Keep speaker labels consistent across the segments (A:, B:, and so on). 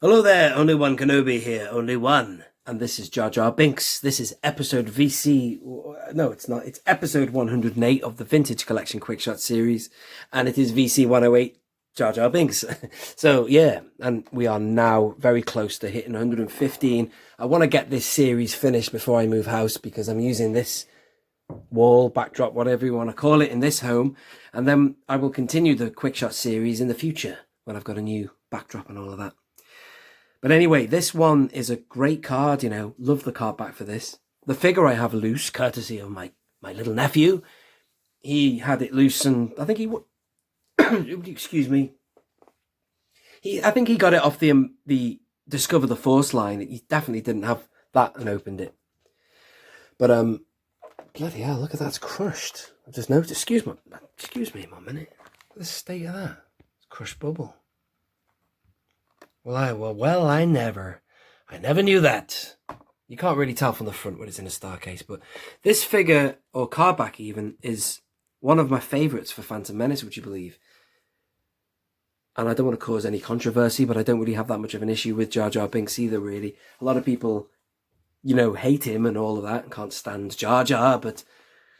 A: Hello there, only one Kenobi here, only one. And this is Jar Jar Binks. This is episode VC... No, it's not. It's episode 108 of the Vintage Collection Quickshot series. And it is VC108 Jar Jar Binks. So, yeah. And we are now very close to hitting 115. I want to get this series finished before I move house because I'm using this wall, backdrop, whatever you want to call it, in this home. And then I will continue the Quickshot series in the future when I've got a new backdrop and all of that. But anyway, this one is a great card, you know. Love the card back for this. The figure I have loose, courtesy of my little nephew. He had it loose and I think he... excuse me. I think he got it off the Discover the Force line. He definitely didn't have that and opened it. But, bloody hell, look at that, it's crushed. I just noticed. Excuse me a minute. Look at the state of that. It's crushed bubble. I never knew that. You can't really tell from the front when it's in a star case, but this figure, or card back even, is one of my favourites for Phantom Menace, would you believe? And I don't want to cause any controversy, but I don't really have that much of an issue with Jar Jar Binks either, really. A lot of people, you know, hate him and all of that, and can't stand Jar Jar, but,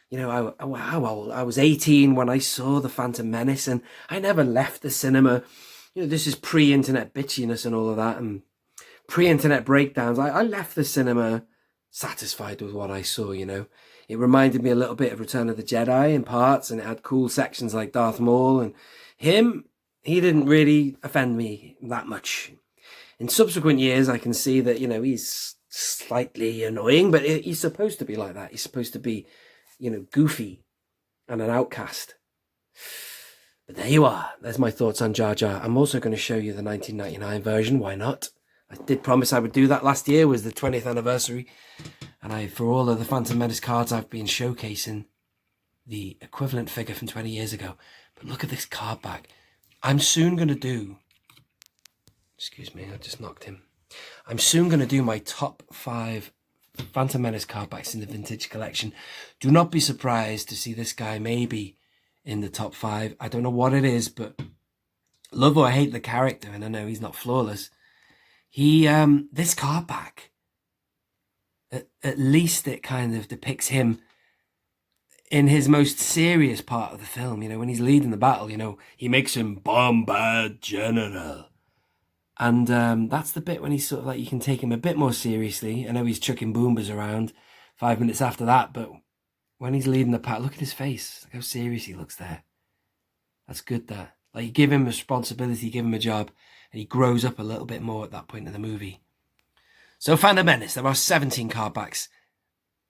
A: you know, I was 18 when I saw the Phantom Menace, and I never left the cinema. You know, this is pre-internet bitchiness and all of that, and pre-internet breakdowns. I left the cinema satisfied with what I saw, you know. It reminded me a little bit of Return of the Jedi in parts, and it had cool sections like Darth Maul, and he didn't really offend me that much. In subsequent years, I can see that, you know, he's slightly annoying, but he's supposed to be like that. He's supposed to be, you know, goofy and an outcast. But there you are. There's my thoughts on Jar Jar. I'm also going to show you the 1999 version. Why not? I did promise I would do that. Last year was the 20th anniversary. And for all of the Phantom Menace cards, I've been showcasing the equivalent figure from 20 years ago. But look at this card back. I'm soon going to do... Excuse me, I just knocked him. I'm soon going to do my top 5 Phantom Menace card backs in the Vintage Collection. Do not be surprised to see this guy maybe in the top 5. I don't know what it is, but love or hate the character, and I know he's not flawless. This card back, at least it kind of depicts him in his most serious part of the film, you know, when he's leading the battle, you know, he makes him Bombard General. And that's the bit when he's sort of like, you can take him a bit more seriously. I know he's chucking boombas around 5 minutes after that, but when he's leading the pack, look at his face. Look how serious he looks there. That's good, that. Like, you give him a responsibility, you give him a job, and he grows up a little bit more at that point in the movie. So, Phantom Menace, there are 17 card backs.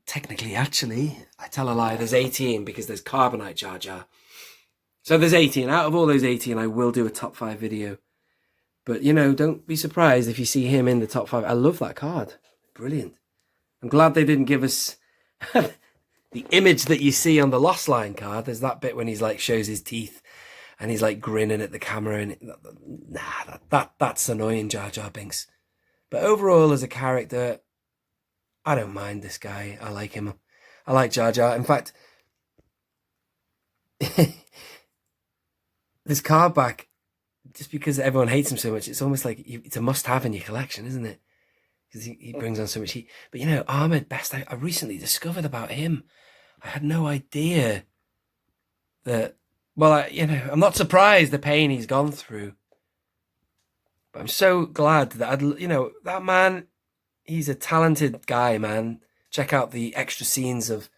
A: Technically, actually, I tell a lie, there's 18 because there's Carbonite Jar Jar. So there's 18. Out of all those 18, I will do a top 5 video. But, you know, don't be surprised if you see him in the top 5. I love that card. Brilliant. I'm glad they didn't give us... the image that you see on the Lost Line card. There's that bit when he's like shows his teeth and he's like grinning at the camera, and that's annoying, Jar Jar Binks. But overall, as a character, I don't mind this guy. I like him. I like Jar Jar. In fact, this card back, just because everyone hates him so much, it's almost like it's a must-have in your collection, isn't it? Because he brings on so much heat. But, you know, Ahmed Best, I recently discovered about him. I had no idea that... Well, you know, I'm not surprised the pain he's gone through. But I'm so glad that, you know, that man, he's a talented guy, man. Check out the extra scenes of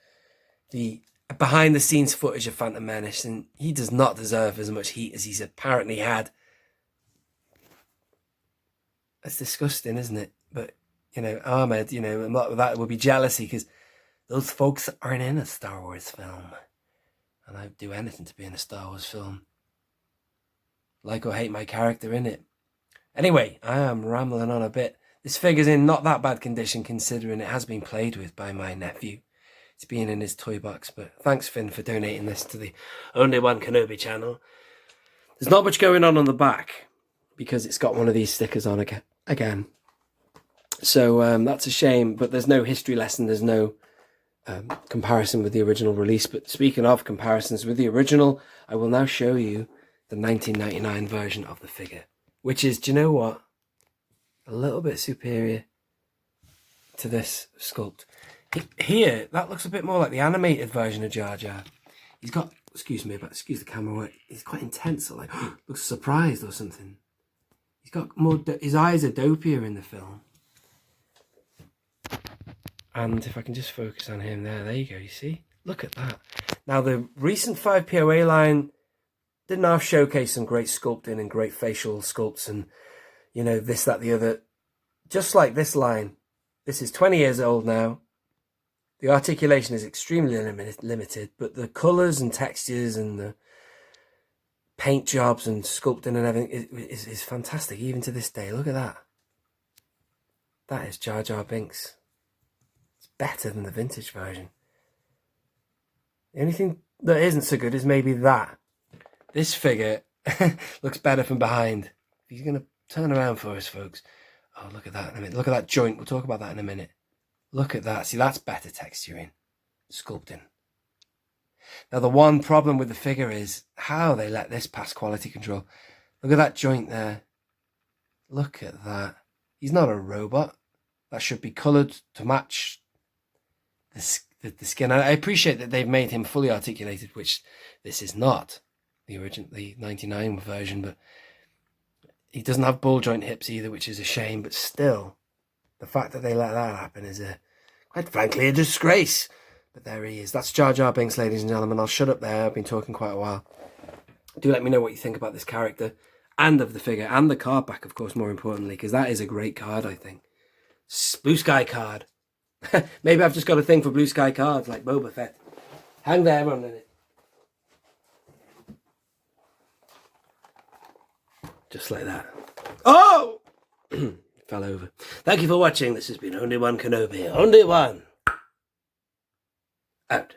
A: the behind-the-scenes footage of Phantom Menace, and he does not deserve as much heat as he's apparently had. That's disgusting, isn't it? But... you know, Ahmed, you know, and that would be jealousy because those folks aren't in a Star Wars film. And I'd do anything to be in a Star Wars film. Like or hate my character in it. Anyway, I am rambling on a bit. This figure's in not that bad condition considering it has been played with by my nephew. It's been in his toy box, but thanks, Finn, for donating this to the Only One Kenobi channel. There's not much going on the back because it's got one of these stickers on again. So that's a shame, but there's no history lesson, there's no comparison with the original release. But speaking of comparisons with the original, I will now show you the 1999 version of the figure, which is, do you know what? a little bit superior to this sculpt. Here, that looks a bit more like the animated version of Jar Jar. He's got, excuse me, but excuse the camera, he's quite intense, like, looks surprised or something. He's got more, his eyes are dopier in the film. And if I can just focus on him there you go, you see? Look at that. Now, the recent 5POA line didn't half showcase some great sculpting and great facial sculpts and, you know, this, that, the other. Just like this line, this is 20 years old now. The articulation is extremely limited, but the colours and textures and the paint jobs and sculpting and everything is fantastic, even to this day. Look at that. That is Jar Jar Binks. It's better than the vintage version. The only thing that isn't so good is maybe that. This figure looks better from behind. He's going to turn around for us, folks. Oh, look at that in a minute. Look at that joint. We'll talk about that in a minute. Look at that. See, that's better texturing, sculpting. Now, the one problem with the figure is how they let this pass quality control. Look at that joint there. Look at that. He's not a robot. That should be coloured to match the skin. I appreciate that they've made him fully articulated, which this is not the original, the 99 version, but he doesn't have ball joint hips either, which is a shame, but still, the fact that they let that happen is quite frankly a disgrace. But there he is. That's Jar Jar Binks, ladies and gentlemen. I'll shut up there. I've been talking quite a while. Do let me know what you think about this character and of the figure and the card back, of course, more importantly, because that is a great card, I think. Blue Sky card. Maybe I've just got a thing for Blue Sky cards like Boba Fett. Hang there 1 minute. Just like that. Oh! Fell over. Thank you for watching. This has been Only One Kenobi. Only one. Out.